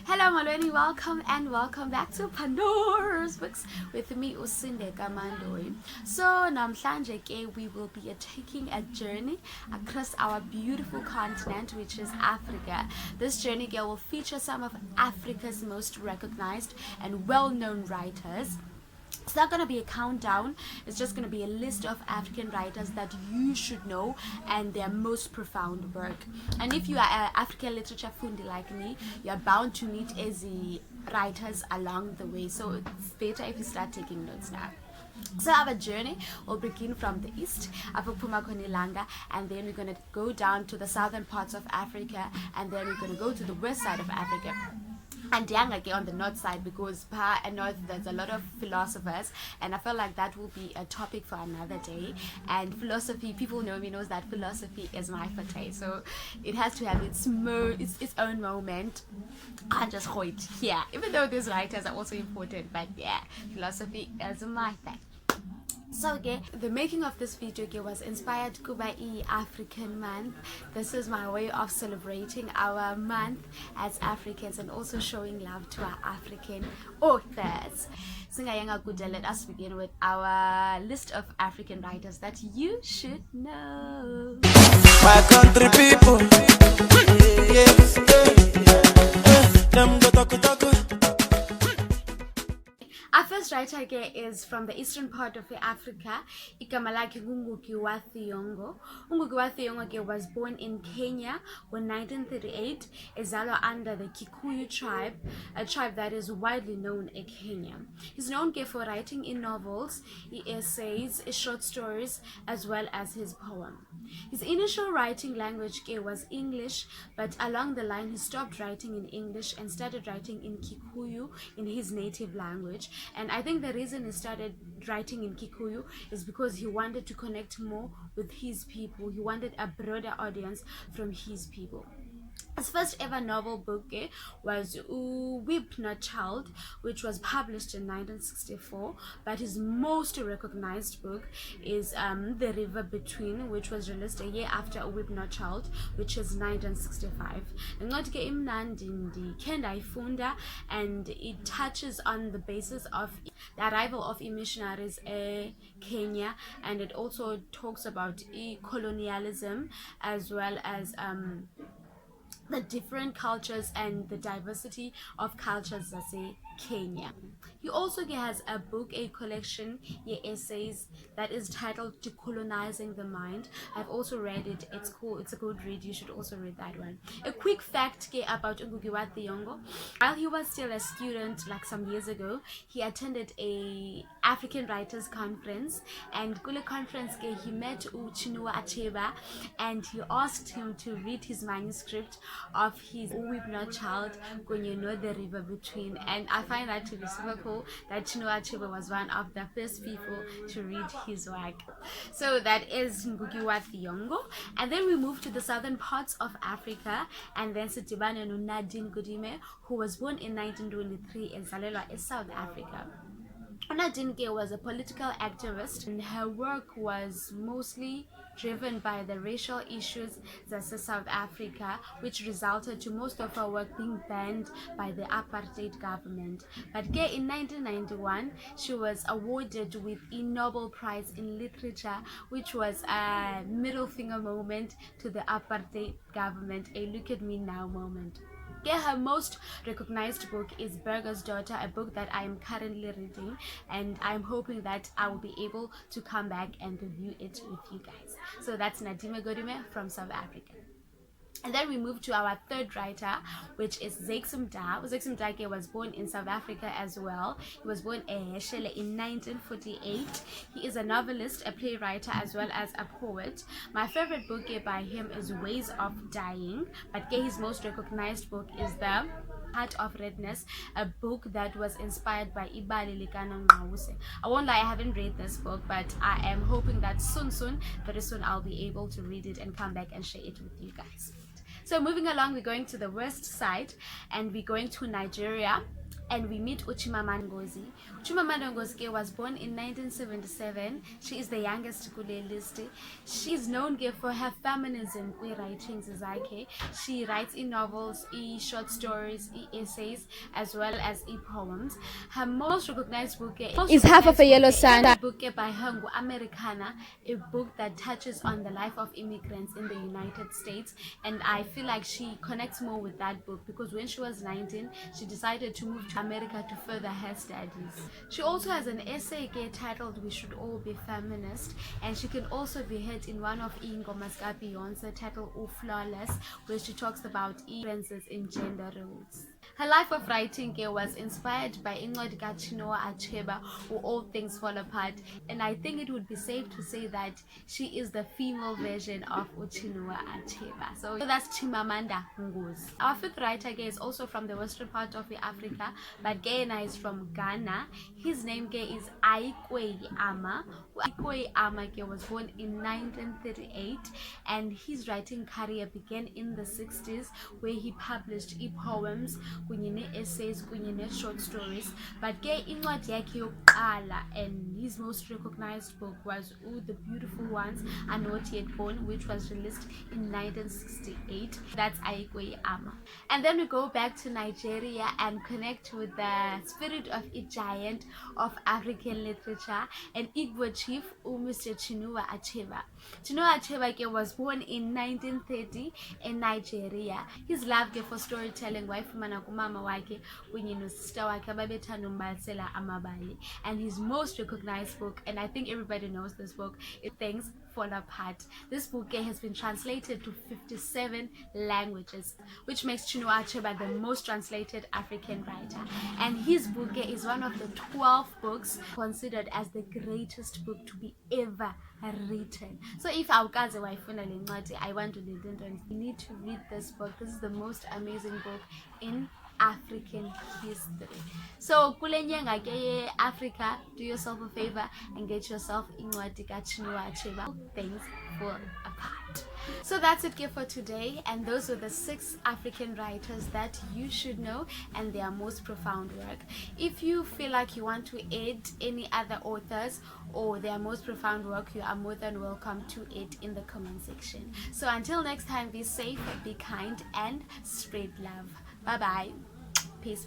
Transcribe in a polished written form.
Hello Malweni, welcome back to Pandora's Books with me Usindeka Mandoyi. So namhlanje ke we will be taking a journey across our beautiful continent, which is Africa. This journey will feature some of Africa's most recognized and well-known writers. It's not going to be a countdown, it's just going to be a list of African writers that you should know and their most profound work. And if you are an African literature fundi like me, you're bound to meet easy writers along the way. So it's better if you start taking notes now. So our journey will begin from the east, and then we're going to go down to the southern parts of Africa, and then we're going to go to the west side of Africa. And Yangake on the north side, because and north there's a lot of philosophers, and I feel like that will be a topic for another day. And philosophy, people know me knows that philosophy is my forte, so it has to have its own moment. I just hold it here, even though these writers are also important, but yeah, philosophy is my thing. So the making of this video was inspired by African month. This is my way of celebrating our month as Africans and also showing love to our African authors. Let us begin with our list of African writers that you should know. My country people, yes, Our first writer is from the eastern part of Africa. Igama lakhe Ngũgĩ wa Thiong'o. Ngũgĩ wa Thiong'o was born in Kenya in 1938. Ezalwa under the Kikuyu tribe, a tribe that is widely known in Kenya. He's known for writing in novels, essays, short stories, as well as his poem. His initial writing language was English, but along the line he stopped writing in English and started writing in Kikuyu, in his native language. And I think the reason he started writing in Kikuyu is because he wanted to connect more with his people. He wanted a broader audience from his people. His first ever novel book was Weep Not Child, which was published in 1964, but his most recognized book is The River Between, which was released a year after Weep Not Child, which is 1965. And it touches on the basis of the arrival of missionaries in Kenya, and it also talks about colonialism as well as the different cultures and the diversity of cultures in Kenya. He also has a book, a collection, essays that is titled Decolonizing the Mind. I've also read it. It's cool. It's a good read. You should also read that one. A quick fact about Ngũgĩ wa Thiong'o. While he was still a student, like some years ago, he attended a African Writers Conference, and Kule conference he met Chinua Achebe, and he asked him to read his manuscript of his Weep Not Child, The River Between. And I find that to be super cool that Chinua Achebe was one of the first people to read his work. So that is Ngũgĩ wa Thiong'o. And then we move to the southern parts of Africa, and then Sebina Nadine Gordimer, who was born in 1923 in Zalelwa, South Africa. Nadine was a political activist, and her work was mostly driven by the racial issues that's in South Africa, which resulted to most of her work being banned by the apartheid government. But in 1991, she was awarded with a Nobel Prize in Literature, which was a middle finger moment to the apartheid government, a look at me now moment. Her most recognized book is Burger's Daughter, a book that I am currently reading, and I'm hoping that I will be able to come back and review it with you guys. So that's Nadine Gordimer from South Africa. And then we move to our third writer, which is Zakes Mda. Zakes Mda was born in South Africa as well. He was born in 1948. He is a novelist, a playwright, as well as a poet. My favorite book by him is Ways of Dying, but his most recognized book is The Heart of Redness, a book that was inspired by Ibali Likana Ngqawuse. I won't lie, I haven't read this book, but I am hoping that very soon I'll be able to read it and come back and share it with you guys. So moving along, we're going to the west side, and we're going to Nigeria. and we meet Chimamanda Ngozi. Chimamanda Ngozi was born in 1977. She is the youngest kule list. She is known for her feminism writings. She writes novels, short stories, essays, as well as poems. Her most recognized book is Half of a Yellow Sun. A book by her, Americana, a book that touches on the life of immigrants in the United States, and I feel like she connects more with that book because when she was 19, she decided to move to America to further her studies. She also has an essay titled "We Should All Be Feminist," and she can also be heard in one of Ngoma's Beyonce titled "Flawless," where she talks about differences in gender roles. Her life of writing was inspired by Chinua Achebe, who All Things Fall Apart, and I think it would be safe to say that she is the female version of Chinua Achebe. So that's Chimamanda Ngozi. Our fifth writer is also from the western part of Africa, but Ghana is from Ghana. His name is Ayikwei Armah. Ayikwei Armah was born in 1938, and his writing career began in the 60s, where he published poems, essays, short stories. But incwadi yakhe yokuqala and his most recognized book was The Beautiful Ones Are Not Yet Born, which was released in 1968. That's Ayikwei Armah. And then we go back to Nigeria and connect with the spirit of a giant of African literature, an Igbo chief, Mr. Chinua Achebe. Chinua Achebe was born in 1930 in Nigeria. His love for storytelling wayifumana kumama wakhe kunye sister wakhe ababethanda umbalisela amabali, and his most recognized book, and I think everybody knows this book, is Things Fall Apart. This book has been translated to 57 languages, which makes Chinua Achebe the most translated African writer, and his book is one of the 12 books considered as the greatest book to be ever written. So if awukaze wayifuna le ncwadi, I want to you need to read this book. This is the most amazing book in African history. So kule nyanga ke Africa, do yourself a favor and get yourself incwadi ka Chinua Achebe, Things Fall Apart. So that's it for today, and those were the 6 African writers that you should know and their most profound work. If you feel like you want to add any other authors or their most profound work, you are more than welcome to it in the comment section. So until next time, be safe, be kind, and spread love. Bye bye. Peace.